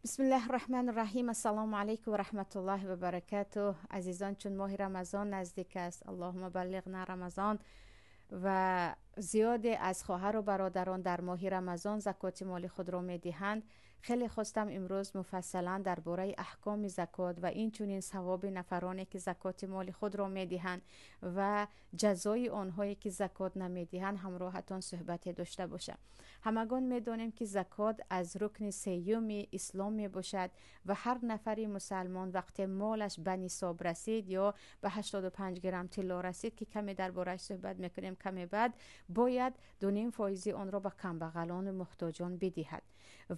بسم الله الرحمن الرحیم. السلام علیکم و رحمت الله و برکاته. عزیزان، چون ماه رمضان نزدیک است، اللهم بلغنا رمضان، و زیادی از خواهر و برادران در ماه رمضان زکات مال خود را می دهند. خیلی خواستم امروز مفصلا درباره احکام زکات و این چنین ثواب نفرانی که زکات مال خود را می دهند و جزای آنهایی که زکات نمی دهند همراهتان صحبت داشته باشم. همگان می دانیم که زکات از رکن سیوم اسلام می باشد و هر نفری مسلمان وقتی مالش به نصاب رسید یا به 85 گرم طلا رسید که کمی درباره‌اش صحبت میکنیم کمی بعد، باید 2.5% آن را به کمبغلان و محتاجان بدهد.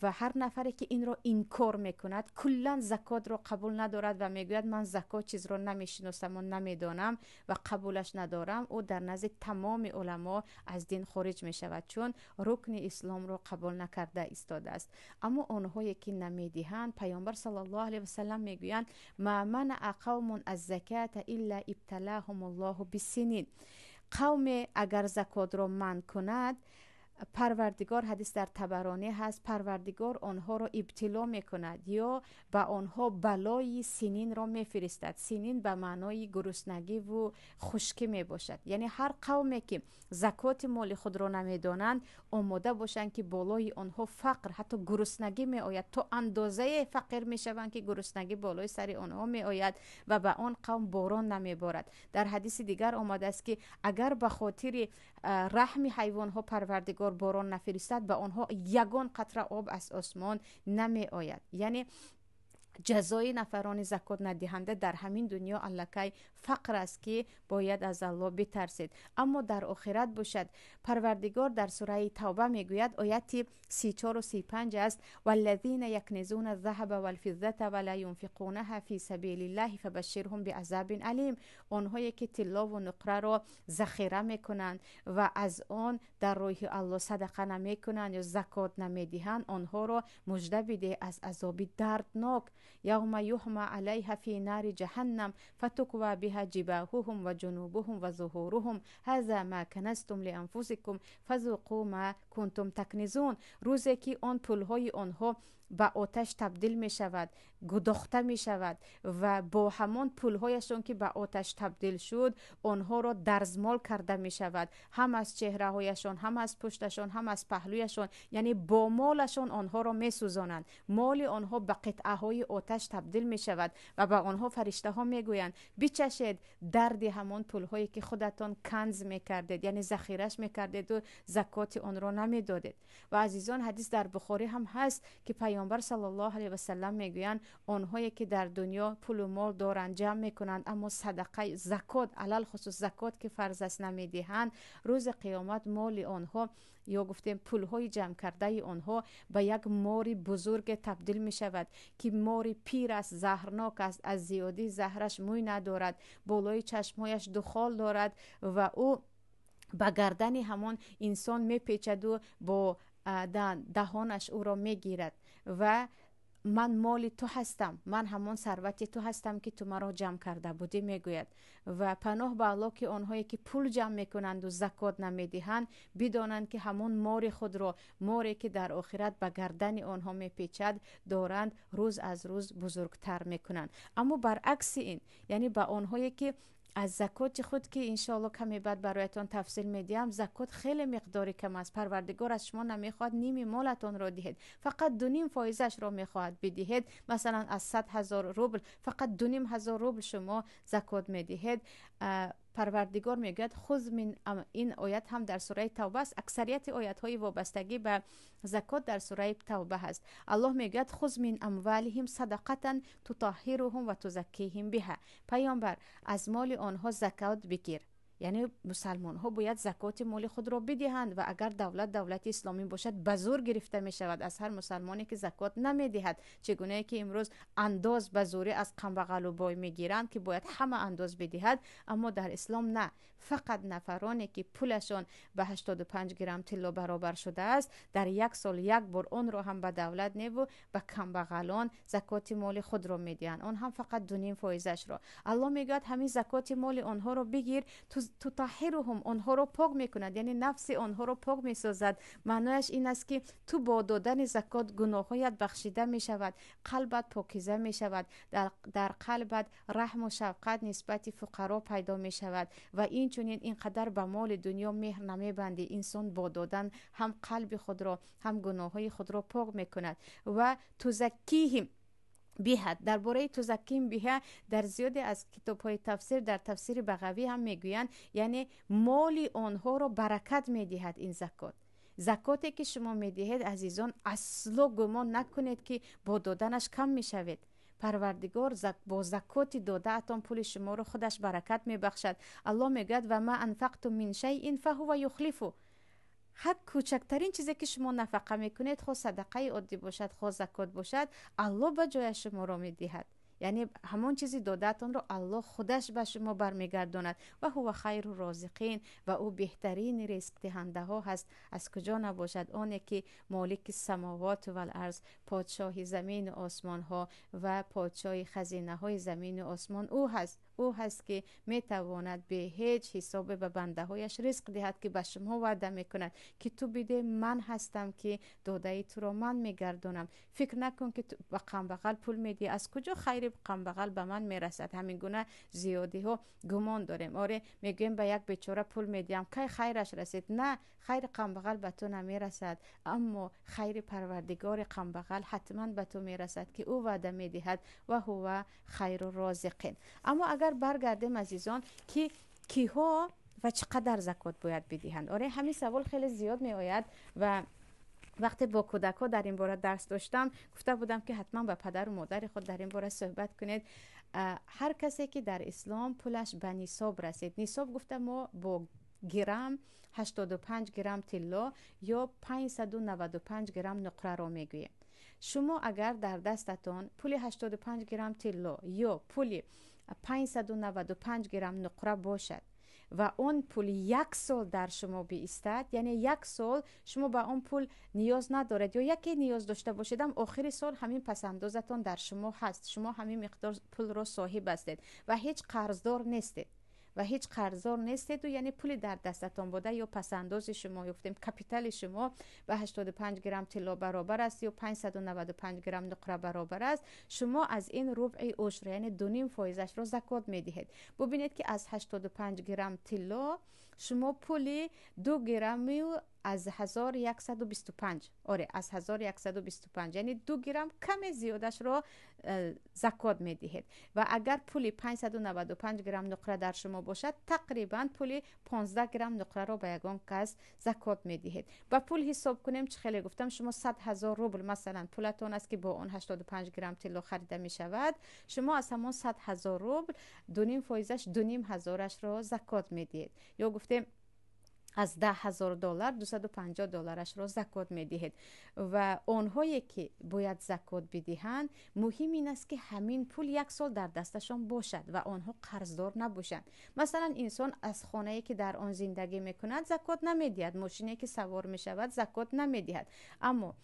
و هر نفری که این را انکار میکند کلا زکات را قبول ندارد و میگوید من زکات چیز را نمیشناسم و نمیدانم و قبولش ندارم، او در نزد تمام علما از دین خارج میشود، چون رکن اسلام را قبول نکرده ایستاده است. اما آنهایی که نمیدهند، پیامبر صلی الله علیه و سلم میگویند ما منع قوم از زکات الا ابتلاهم الله بالسنین. قوم اگر زکات را منع کند، پروردگار، حدیث در طبرانی هست، پروردگار آنها را ابتلا میکند یا به آنها بلای سنین را میفرستد. سنین به معنای گرسنگی و خشکی می باشد. یعنی هر قومی که زکات مال خود را نمیدانند آماده باشند که بالای آنها فقر، حتی گرسنگی می آید، تا اندازه فقیر می شوند که گرسنگی بالای سر آنها می آید و به آن قوم باران نمی بارد. در حدیث دیگر آمده است که اگر به خاطر رحم حیوان ها پروردگار باران نفرستد، به آنها یگان قطره آب از آسمان نمی آید. یعنی جزای نفران زکات ندهنده در همین دنیا الکی فقر است که باید از الله بترسید. اما در آخرت باشد، پروردگار در سوره توبه میگوید، آیت 34 و 35 است، والذین یکنزون الذهب والفضة ولا ينفقونها فی سبیل الله فبشرهم بعذاب علیم. آنهایی که طلا و نقره را ذخیره میکنند و از آن در راه الله صدقه نمیکنند یا زکات نمیدهند، آنها را مژده بده از عذاب دردناک. یوم یحمى علیها فی نار جهنم فتکوی بها جباههم و جنوبهم و ظهورهم هذا ما کنزتم لانفسکم فذوقوا ما کنتم تکنزون. روزی که آن پلهای آنها به آتش تبدیل می شود، گداخته می شود و با همان پلهایشان که به آتش تبدیل شد آنها را درزمال کرده می شود، هم از چهره هایشان، هم از پشتشان، هم از پهلویشان. یعنی با مالشان آنها را می سوزانند. مال آنها به قطعه های آتش تبدیل می شود و به آنها فرشته ها می گویند بچشید درد همان پلهایی که خودتان کنز می کردید، یعنی ذخیرش می کردید و زکات آن را نمی دادید. و عزیزان، حدیث در بخاری هم هست که پیامبر صلی الله علیه و سلم میگویند آنهایی که در دنیا پول و مال دارند جمع میکنند اما صدقه زکات، علل خصوص زکات که فرض است نمیدهند، روز قیامت مال آنها یا گفتیم پولهای جمع کرده آنها به یک ماری بزرگ تبدیل می شود که ماری پیر است، زهرناک است، از زیادی زهرش موی ندارد، بالای چشمهایش دخال دارد و او به گردن همان انسان میپیچد و با دهانش او را میگیرد و من مال تو هستم، من همان ثروت تو هستم که تو مرا جمع کرده بودی میگوید. و پناه به الله که آنهایی که پول جمع میکنند و زکات نمیدهند بدانند که همون مار خود را، ماری که در آخرت به گردن آنها میپیچد، دارند روز از روز بزرگتر میکنند. اما برعکس این، یعنی به آنهایی که از زکات خود که انشاءالله کمی بعد برایتان تفصیل میدیم، زکات خیلی مقداری کم است. پروردگار از شما نمیخواد نیم مالتان را دهید، فقط 2.5% را میخواهد بدهید. مثلا از 100,000 روبل فقط 2.500 روبل شما زکات میدهید. پروردگار میگوید خذ من، این آیت هم در سوره توبه است. اکثریت آیات های وابستگی به زکات در سوره توبه هست. الله میگوید خذ من اموالهم صدقه تطهرهم و تزکیهم بها. پیامبر، از مال آنها زکات بگیر. یعنی مسلمان ها باید زکات مال خود را بدهند و اگر دولت اسلامی باشد به زور گرفته می شود از هر مسلمانی که زکات نمی دهد. چگونه که امروز انداز به زوری از کم بغل و بای می گیرند که باید همه انداز بدهد، اما در اسلام نه. فقط نفرانی که پولشان به 85 گرم طلا برابر شده است در یک سال یک بار آن را هم به دولت نیو به کم بغلان زکات مال خود را می دهند، آن هم فقط 2.5% را. الله میگوید همین زکات مال آنها را بگیر، تو تطهرهم، آنها رو پاک میکند، یعنی نفس آنها رو پاک میسازد. معنایش این است که تو با دادن زکات گناهایت بخشیده میشود، قلبت پاکیزه میشود، در قلبت رحم و شفقت نسبت فقرا پیدا میشود و این چنین اینقدر به مال دنیا مهر نمیبندی. انسان با دادن هم قلب خود را هم گناههای خود را پاک میکند. و تزکیهم بیهد، درباره تزکیم بیه در زیادی از کتاب های تفسیر، در تفسیر بغوی هم میگویند یعنی مال آنها را برکت میدهد. این زکاتی که شما میدهید عزیزان، اصلا گمان نکنید که با دادنش کم میشوید. پروردگار با زکات داده اتان پول شما رو خودش برکت میبخشد. الله میگه و ما انفقتم من شیء فهو یخلفه. هر کوچکترین چیزی که شما نفقه میکنید، خود صدقه عادی باشد خود زکات باشد، الله به جای شما را میدهد. یعنی همون چیزی دادتان رو الله خودش به شما برمیگرداند و هو خیر الرازقین، و او بهترین رزق دهنده ها هست. از کجا نباشد؟ آنی که مالک السماوات و الارض، پادشاه زمین و آسمان ها و پادشاه خزینه های زمین و آسمان او هست که میتواند به هیچ حساب به بنده هایش رزق دهد، که به شما وعده میکند که تو بده، من هستم که داده تو رو من میگردونم. فکر نکن که به قم بغل پول میدی، از کجا خیر قم بغل به من میرسد. همین گونه زیادی ها گمان داریم. آره میگیم به یک بیچاره پول میدیم که خیرش رسید. نه، خیر قم بغل به تو نمیرسد، اما خیر پروردگار قم بغل حتما به تو میرسد که او وعده میدهد و هو خیر الرازقین. اما اگر برگردیم عزیزان که کیها و چقدر زکات باید بدهند، آره همین سوال خیلی زیاد می آید و وقتی با کودک ها در این باره درس داشتم گفته بودم که حتما با پدر و مادر خود در این باره صحبت کنید. هر کسی که در اسلام پولش به نصاب رسید، نصاب گفته ما با گرم 85 گرم طلا یا 595 گرم نقره را میگوییم. شما اگر در دستتان پول 85 گرم طلا یا پول 595 گرم نقره باشد و اون پول 1 سال در شما بیستد، یعنی 1 سال شما به اون پول نیاز ندارد، یا یکی نیاز داشته باشید هم آخر سال همین پس اندازتان در شما هست، شما همین مقدار پول را صاحب هستید و هیچ قرضدار نیستید و یعنی پول در دستتان بوده یا پس انداز شما، گفتیم کپیتال شما به 85 گرم طلا برابر است یا 595 گرم نقره برابر است، شما از این ربع عشر یعنی 2.5% را زکات میدهید. ببینید که از 85 گرم طلا شما پول 2 گرمی از 1125 از 1125 یعنی 2 گرم کم زیادش را زکات میدهید. و اگر پول 595 گرم نقره در شما باشد، تقریبا پول 15 گرم نقره را به یگان کس زکات میدهید. با پول حساب کنیم چه خیلی گفتم، شما 100,000 روبل مثلا پولتون است که با اون 85 گرم طلا خریده می شود، شما از همون 100,000 روبل 2.5%ش 2.5 را زکات میدهید. یا گفتیم از $10,000 $250 را زکات میدهید. و آنهایی که باید زکات بدهند مهم این است که همین پول 1 سال در دستشان باشد و آنها قرضدار نباشند. مثلا انسان از خانه‌ای که در آن زندگی میکند زکات نمیدهد، ماشینی که سوار میشود زکات نمیدهد. اما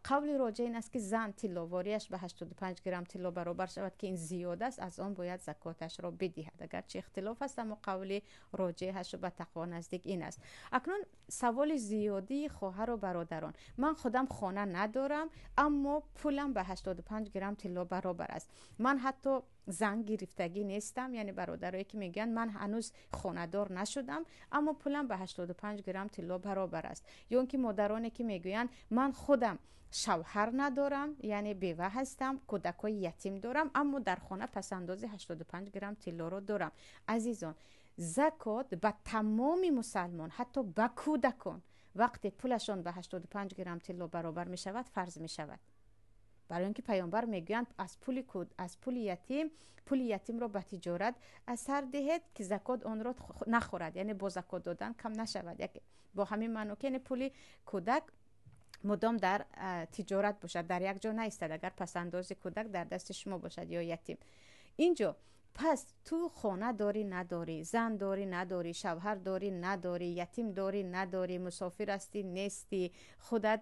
قول راجع این است که زن طلاواریش به 85 گرم طلا برابر شود که این زیاده است، از آن باید زکاتش را بدهد. اگرچه اختلاف است اما قول راجحش به تقوا نزدیک این است. اکنون سوال زیادی خواهر و برادران، من خودم خانه ندارم اما پولم به 85 گرم طلا برابر است، من حتی زن گرفتگی نیستم، یعنی برادرایی که میگن من هنوز خانه دار نشدم اما پولم به 85 گرم طلا برابر است، یا اینکه مادرانی که میگوین من خودم شوهر ندارم یعنی بیوه هستم، کودکای یتیم دارم اما در خانه پس انداز 85 گرم طلا رو دارم. عزیزان، زکات به تمام مسلمان حتی به کودکان وقتی پولشان به 85 گرم طلا برابر می شود فرض می شود. برای اینکه پیامبر میگویند از پول یتیم را به تجارت اثر دهید که زکات آن را نخورد، یعنی با زکات دادن کم نشود. با همین معنی که پول کودک مدام در تجارت باشد، در یک جا نیستد. اگر پس انداز کودک در دست شما باشد یا یتیم اینجا، پس تو خانه داری نداری، زن داری نداری، شوهر داری نداری، یتیم داری نداری، مسافر هستی نیستی، خودت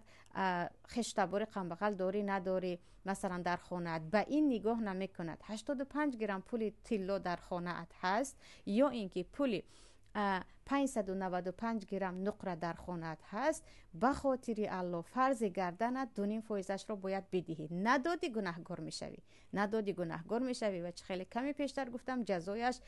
خشتبار قنبغل داری نداری مثلا در خانه، به این نگاه نمی کند 85 گرم پول طلا در خانه هست یا اینکه پول 595 گرم نقره در خانت هست، به خاطر الله فرض گردنت 2.5% رو باید بدهی. ندادی گناهگار میشوی و چه خیلی کمی پیشتر گفتم جزایش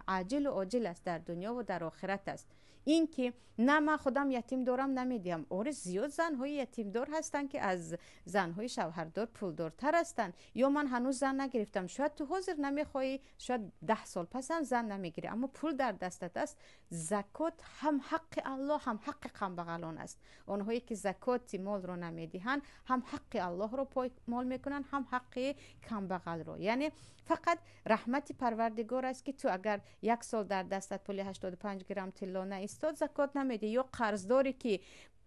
عاجل و آجل است، در دنیا و در آخرت است. این که نه من خودم یتیم دارم نمیدیم، آره زیاد زنهای یتیم دار هستن که از زنهای شوهردار پولدارتر هستن. یا من هنوز زن نگرفتم، شاید تو حاضر نمیخوای، شاید 10 سال پس هم زن نمیگیری، اما پول در دستت است. زکات هم حق الله هم حق کمبغلان است. اونهایی که زکات مال رو نمیدهن هم حق الله رو پایمال میکنن هم حق کمبغل رو. یعنی فقط رحمت پروردگار است که تو اگر 1 سال در دستت پول 85 گرم طلا نایستاد زکات نمیدی، یا قرضداری که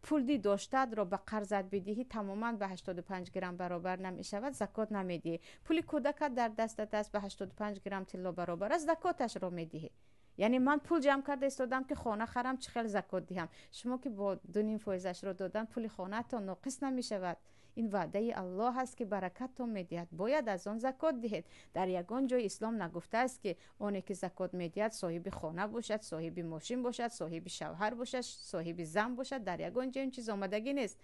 پولی داشتد رو به قرضت بدهی تماما به 85 گرم برابر نمی شود، زکات نمیدی. پولی کودکت در دستت است به 85 گرم طلا برابر است، زکاتش رو میدهی. یعنی من پول جمع کرده استادم که خانه خرم چه خیلی زکات دهم، شما که با 2.5% رو دادن پول خانه تا ناقص نمی شود. این وعده الله هست که برکت تو میدهد، باید از آن زکات دهید. در یگان جای اسلام نگفته است که اونی که زکات میدهد صاحب خانه باشد، صاحب ماشین باشد، صاحب شوهر باشد، صاحب زن باشد. در یگان جای این چیز آمدگی نیست.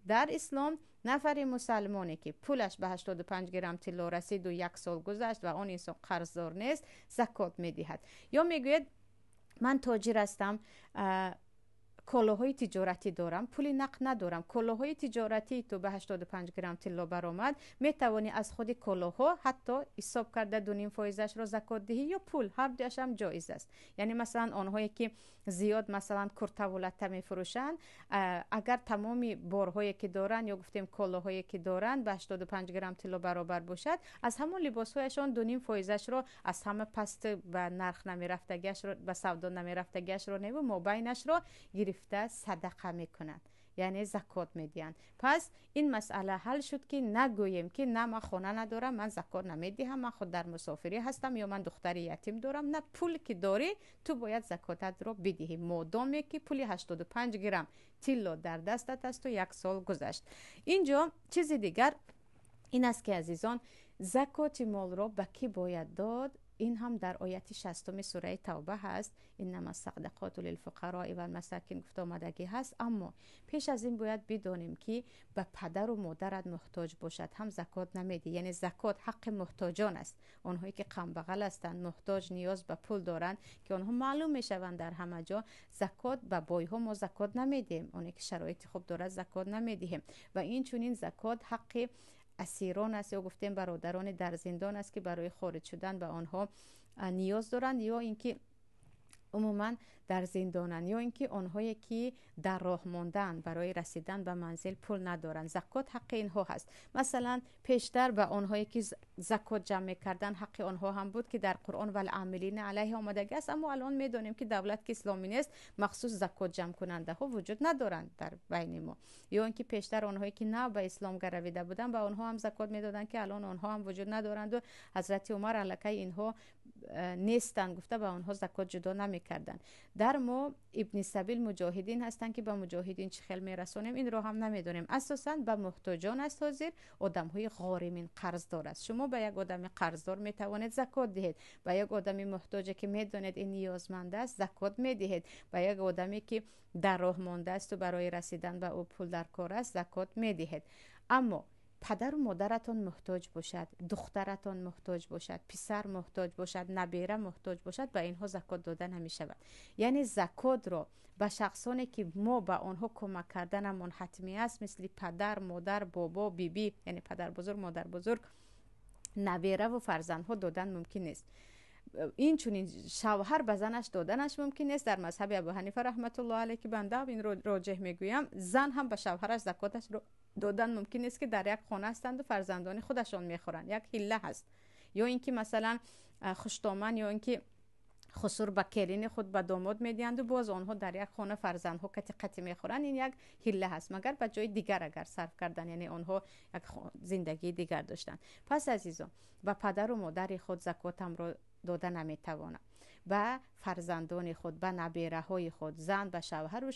در اسلام نفر مسلمانی که پولش به 85 گرم طلا رسید و 1 سال گذشت و اون انسان قرضدار نیست، زکات میدهد. یا میگوید من تاجر هستم، کالاهای تجارتی دارم، پولی نقد ندارم، کالاهای تجارتی تو به 85 گرم طلا برآمد، میتوانی از خود کالاها حتی حساب کرده 2.5% را زکات دهی، یا پول، هر دوش هم جایز است. یعنی مثلا آنهایی که زیاد مثلا کرته و لته میفروشند، اگر تمامی بارهایی که دارن یا گفتیم کالاهایی که دارن به 85 گرم طلا برابر باشد، از همون لباسهایشان 2.5% را از همه پست و نرخ نمیرفتگیش رو به سودا نمیرفتگیش رو نمیو مابینش رو گرفته صدقه میکنند، یعنی زکات میدین. پس این مسئله حل شد که نگوییم که نه من خانه ندارم من زکات نمیدهم، من خود در مسافری هستم یا من دختر یتیم دارم. نه، پول که داری تو باید زکاتت رو بدهی، مادامی که پولی 85 گرم طلا در دستت است و 1 سال گذشت. اینجا چیز دیگر این است که عزیزان، زکات مال رو به کی باید داد؟ این هم در آیت 60 سوره توبه هست، انما الصدقات للفقراء و المساکین گفته آمدگی هست. اما پیش از این باید بدانیم که به پدر و مادرت محتاج باشد هم زکات نمیدی. یعنی زکات حق محتاجان است، آنهایی که کم بغل هستند، محتاج، نیاز به پول دارند که آنها معلوم میشوند در همه جا. زکات به بایها ما زکات نمیدیم، اونایی که شرایط خوب دارد زکات نمیدیم. و این چنین زکات حق اسیران است یا گفتیم برادران در زندان است که برای خارج شدن به آنها نیاز دارند، یا اینکه عموما در زندانن، یا اینکه آنهایی که در راه ماندن برای رسیدن به منزل پول ندارن. زکات حق اینها هست. مثلا پیشتر به آنهایی که زکات جمع کردن حق آنها هم بود که در قرآن والعاملین علیه آمدگی است، اما الان میدونیم که دولت که اسلامی نیست مخصوص زکات جمع کننده ها وجود ندارند در بین ما. یا اینکه پیشتر آنهایی که نه به اسلام گرویده بودن به آنها هم زکات میدادن که الان آنها هم وجود ندارند و حضرت عمر الکی اینها نیستن گفته به آنها زکات جدا نمیکردن. در ما ابن سبیل مجاهدین هستن که به مجاهدین چه خیلی میرسونیم این رو هم نمیدونیم. اساسا به محتاجان است حاضر، آدم های غارمین قرضدار است. شما به یک آدم قرضدار میتوانید زکات دهید، به یک آدم محتاج که میدونید این نیازمند است زکات میدهید، به یک آدمی که در راه مانده است و برای رسیدن به او پول در کار است زکات میدهید. اما پدر و مادرتان محتاج باشد، دخترتان محتاج باشد، پسر محتاج باشد، نبیره محتاج باشد، به اینها زکات داده نمی شود. یعنی زکات را به شخصانی که ما به آنها کمک کردنمون حتمی است، مثل پدر، مادر، بابا، بیبی، یعنی پدر بزرگ، مادر بزرگ، نبیره و فرزندها دادن ممکن نیست. این چونین شوهر به زنش دادنش ممکن نیست. در مذهب ابو حنیفه رحمت الله علیه که بنده این رو راجح میگویم، زن هم به شوهرش زکاتش رو دادن ممکن نیست که در یک خانه هستند و فرزندان خودشون میخورن، یک حله هست. یا اینکه مثلا خوشتامن، یا اینکه خسور به کلین خود به داماد میدهند و باز آنها در یک خانه فرزندها قطی میخورن، این یک حله هست، مگر به جای دیگر اگر صرف کردن، یعنی آنها یک زندگی دیگر داشتن. پس عزیزان، و پدر و مادر خود زکات هم رو داده نمیتوانم. به فرزندان خود، به نبیره های خود. زن به شوهر و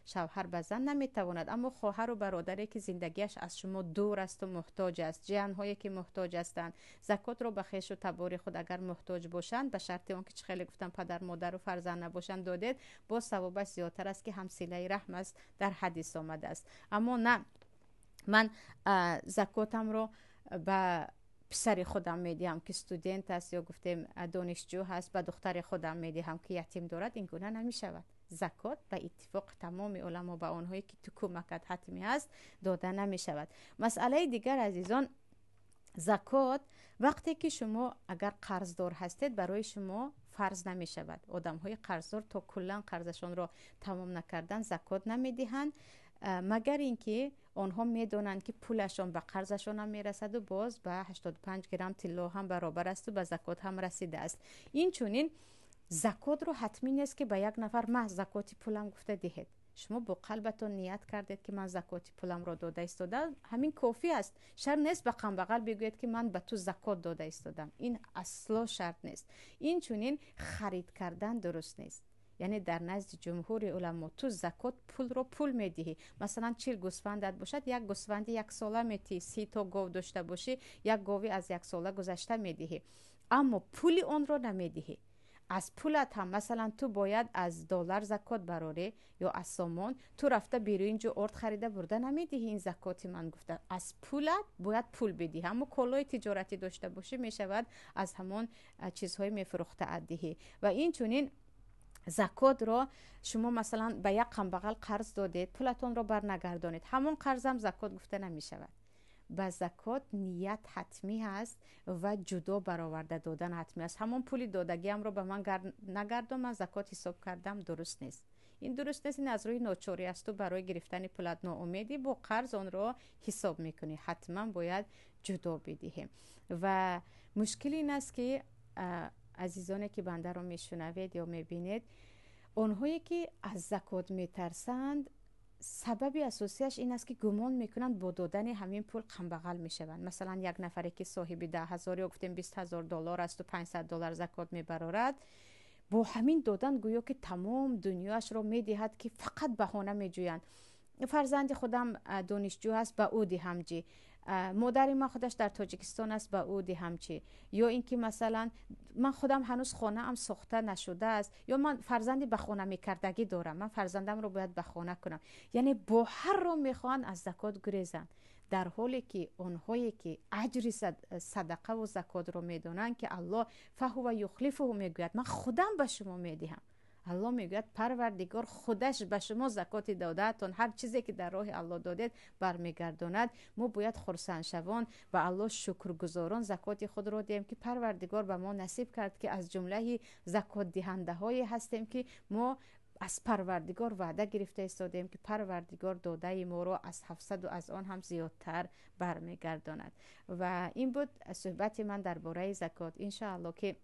شوهر به زن نمیتواند، اما خواهر و برادری که زندگیش از شما دور است و محتاج است، جهان هایی که محتاج هستند، زکات رو به خویش و تبار خود اگر محتاج باشند، به شرط اون که خیلی گفتم پدر مادر و فرزند نباشند دادید، با ثوابش زیادتر است که همسیله رحم است، در حدیث آمده است. اما نه، من زکاتم رو به پسر خودم میدیم که استودنت است یا گفتیم دانشجو هست، به دختر خودم میدیم که یتیم دارد، این گونه نمی شود. زکات به اتفاق تمام علما به آنهایی که تو کمکت حتمی است داده نمی شود. مسئله دیگر عزیزان، زکات وقتی که شما اگر قرضدار هستید برای شما فرض نمی شود. آدم های قرضدار تا کلا قرضشان را تمام نکردن زکات نمی دهند، مگر اینکه آنها میدونند که پولشان به قرضشان هم میرسد و باز به 85 گرم طلا هم برابر است و به زکات هم رسیده است. این چونین زکات رو حتمی نیست که به یک نفر من زکات پولم گفته دهید. شما با قلبتون نیت کردید که من زکات پولم را داده ایستادم، همین کافی است. شرط نیست به قم بغل بگوید که من به تو زکات داده ایستادم، این اصلا شرط نیست. این چونین خرید کردن درست نیست. یعنی در نزد جمهور علما تو زکات پول رو پول میدهی. مثلا 40 گوسفندت باشد، یک گوسفندی 1 ساله میتی، 30 تا گاو داشته باشی، یک گاوی از 1 ساله گذشته میدهی، اما پول اون رو نمیدهی. از پولت هم مثلا تو باید از دلار زکات براری یا از سامان، تو رفته برنج و ارد خریده برده نمیدهی، این زکات من گفته. از پولت باید پول بدهی. اما کالای تجارتی داشته باشی میشود از همون چیزهای میفروخته ادهی. و این چونین زکات را شما مثلا به یک قم بغل قرض دادید، پولتون را برنگردانید، همون قرض هم زکات گفته نمی شود. به زکات نیت حتمی هست و جدا برآورده دادن حتمی است. همون پولی دادگی هم رو به من نگردم، من زکات حساب کردم، درست نیست. این درست نیست، این از روی ناچاری است. تو برای گرفتن پولت ناامیدی، با قرض آن را حساب میکنی، حتما باید جدا بدهیم. و مشکل این است که عزیزانی که بنده رو میشنوید یا میبینید، اونهایی که از زکات میترسند، سبب اساسیش این است که گمان میکنند با دادن همین پول قم بغل میشوند. مثلا یک نفری که صاحب 10,000 یا گفتیم 20,000 دلار است و 500 دلار زکات میبرارد، با همین دادن گویا که تمام دنیاش رو میدهد که فقط بهانه میجویند. فرزند خودم دانشجو هست، به او دهم چی، مادر من خودش در تاجیکستان است، به او دهم چی، یا اینکه مثلا من خودم هنوز خانه ام ساخته نشده است، یا من فرزندی به خانه میکردگی دارم، من فرزندم رو باید به خانه کنم. یعنی با هر رو میخوان از زکات گریزن، در حالی که اونهایی که اجر صدقه و زکات رو میدونن که الله فهو یخلفه میگوید من خودم به شما میدهم. الله میگوید پروردگار خودش به شما زکات دادهتون، هر چیزی که در راه الله دادید برمیگرداند. ما باید خرسند شوان به الله شکرگزاران زکات خود را دهیم که پروردگار به ما نصیب کرد که از جمله زکات دهنده های هستیم که ما از پروردگار وعده گرفته ایستادیم که پروردگار داده ما را از 700 و از آن هم زیادتر برمیگرداند. و این بود صحبت من درباره زکات. ان شاء الله که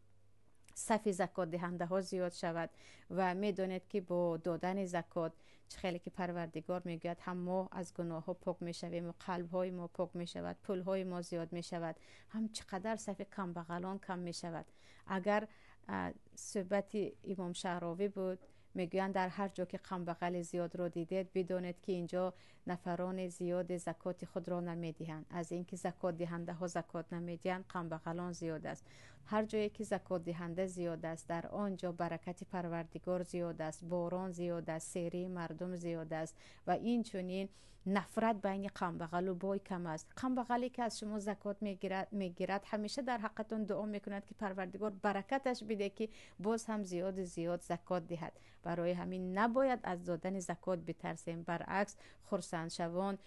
صف زکات دهنده ها زیاد شود و میدونید که با دادن زکات خیلی که پروردگار میگوید هم ما از گناه ها پاک میشویم و قلب های ما پاک میشود، پول های ما زیاد میشود، هم چقدر صف کم بغلان کم میشود. اگر صحبت امام شعراوی بود، میگویند در هر جا که قم بغل زیاد را دیدید بدانید که اینجا نفران زیاد زکات خود را نمیدهند. از اینکه زکات دهنده ها زکات نمیدهند، قم بغلان زیاد است. هر جایی که زکات دهنده زیاد است، در آنجا برکت پروردگار زیاد است، باران زیاد است، سیری مردم زیاد است. و این چنین نفرت بین قم بغل و بای کم است. قم بغلی که از شما زکات میگیرد همیشه در حقتون دعا میکند که پروردگار برکتش بده که باز هم زیاد زکات دهد. برای همین نباید از دادن زکات بترسیم، برعکس خرسند شوان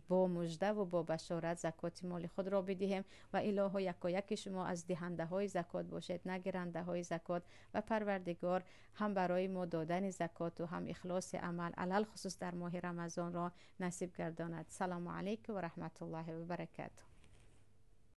با مژده و با بشارت زکات مال خود را بدهیم و الهی یکایک شما از دهنده های زکات باشید، نه گیرنده های زکات. و پروردگار هم برای ما دادن زکات و هم اخلاص عمل علل خصوص در ماه رمضان را نصیب گرداند. سلام علیکم و رحمت الله و برکاته.